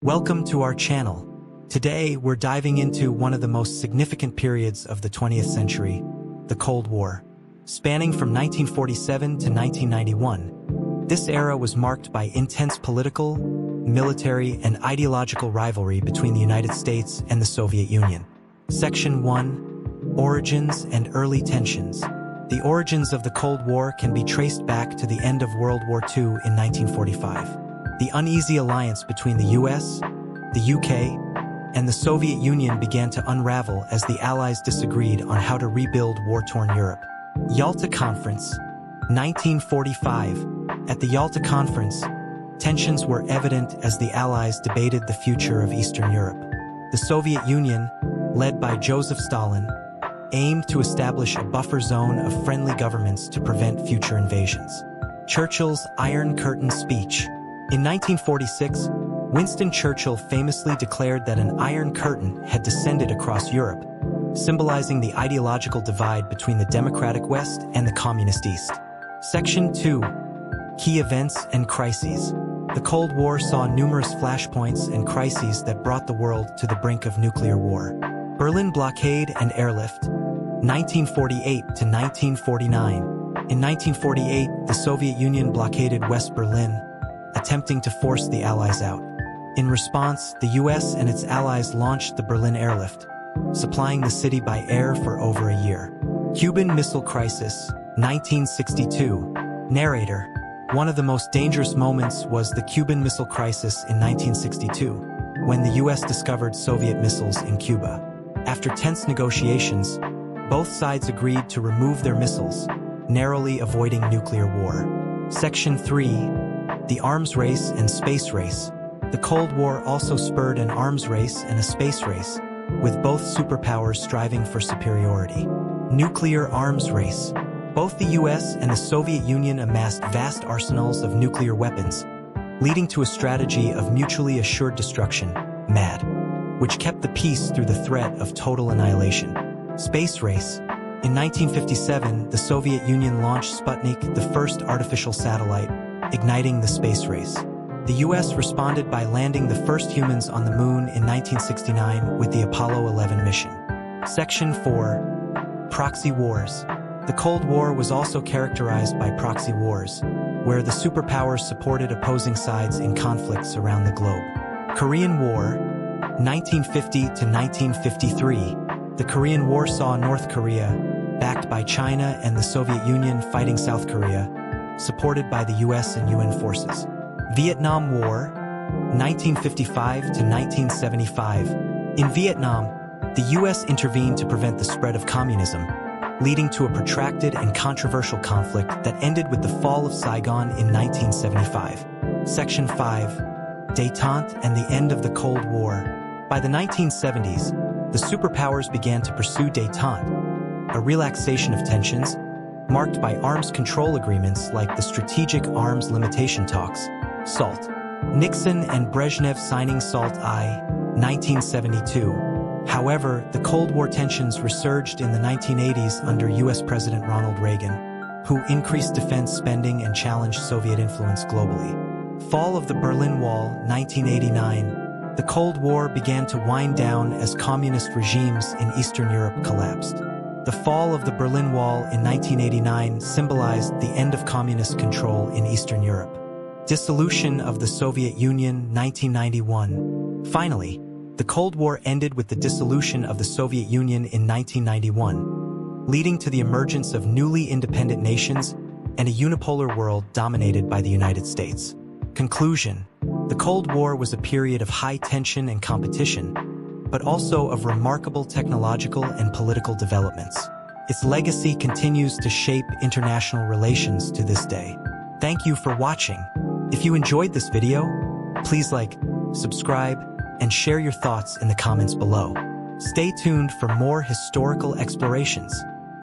Welcome to our channel. Today, we're diving into one of the most significant periods of the 20th century, the Cold War. Spanning from 1947 to 1991, this era was marked by intense political, military, and ideological rivalry between the United States and the Soviet Union. Section 1. Origins and Early Tensions. The origins of the Cold War can be traced back to the end of World War II in 1945. The uneasy alliance between the US, the UK, and the Soviet Union began to unravel as the Allies disagreed on how to rebuild war-torn Europe. Yalta Conference, 1945. At the Yalta Conference, tensions were evident as the Allies debated the future of Eastern Europe. The Soviet Union, led by Joseph Stalin, aimed to establish a buffer zone of friendly governments to prevent future invasions. Churchill's Iron Curtain speech. In 1946, Winston Churchill famously declared that an Iron Curtain had descended across Europe, symbolizing the ideological divide between the democratic West and the communist East. Section 2. Key Events and Crises. The Cold War saw numerous flashpoints and crises that brought the world to the brink of nuclear war. Berlin Blockade and Airlift, 1948 to 1949. In 1948, the Soviet Union blockaded West Berlin, attempting to force the Allies out. In response, the US and its allies launched the Berlin Airlift, supplying the city by air for over a year. Cuban Missile Crisis, 1962. Narrator. One of the most dangerous moments was the Cuban Missile Crisis in 1962, when the US discovered Soviet missiles in Cuba. After tense negotiations, both sides agreed to remove their missiles, narrowly avoiding nuclear war. Section 3. The Arms Race and Space Race. The Cold War also spurred an arms race and a space race, with both superpowers striving for superiority. Nuclear arms race. Both the US and the Soviet Union amassed vast arsenals of nuclear weapons, leading to a strategy of mutually assured destruction, MAD, which kept the peace through the threat of total annihilation. Space race. In 1957, the Soviet Union launched Sputnik, the first artificial satellite, igniting the space race. The US responded by landing the first humans on the moon in 1969 with the Apollo 11 mission. Section 4. Proxy Wars. The Cold War was also characterized by proxy wars, where the superpowers supported opposing sides in conflicts around the globe. Korean War, 1950 to 1953. The Korean War saw North Korea, backed by China and the Soviet Union, fighting South Korea, supported by the US and UN forces. Vietnam War, 1955 to 1975. In Vietnam, the US intervened to prevent the spread of communism, leading to a protracted and controversial conflict that ended with the fall of Saigon in 1975. Section 5. Détente and the End of the Cold War. By the 1970s, the superpowers began to pursue détente, a relaxation of tensions, marked by arms control agreements like the Strategic Arms Limitation Talks, SALT. Nixon and Brezhnev signing SALT I, 1972. However, the Cold War tensions resurged in the 1980s under US President Ronald Reagan, who increased defense spending and challenged Soviet influence globally. Fall of the Berlin Wall, 1989. The Cold War began to wind down as communist regimes in Eastern Europe collapsed. The fall of the Berlin Wall in 1989 symbolized the end of communist control in Eastern Europe. Dissolution of the Soviet Union, 1991. Finally, the Cold War ended with the dissolution of the Soviet Union in 1991, leading to the emergence of newly independent nations and a unipolar world dominated by the United States. Conclusion. The Cold War was a period of high tension and competition, but also of remarkable technological and political developments. Its legacy continues to shape international relations to this day. Thank you for watching. If you enjoyed this video, please like, subscribe, and share your thoughts in the comments below. Stay tuned for more historical explorations.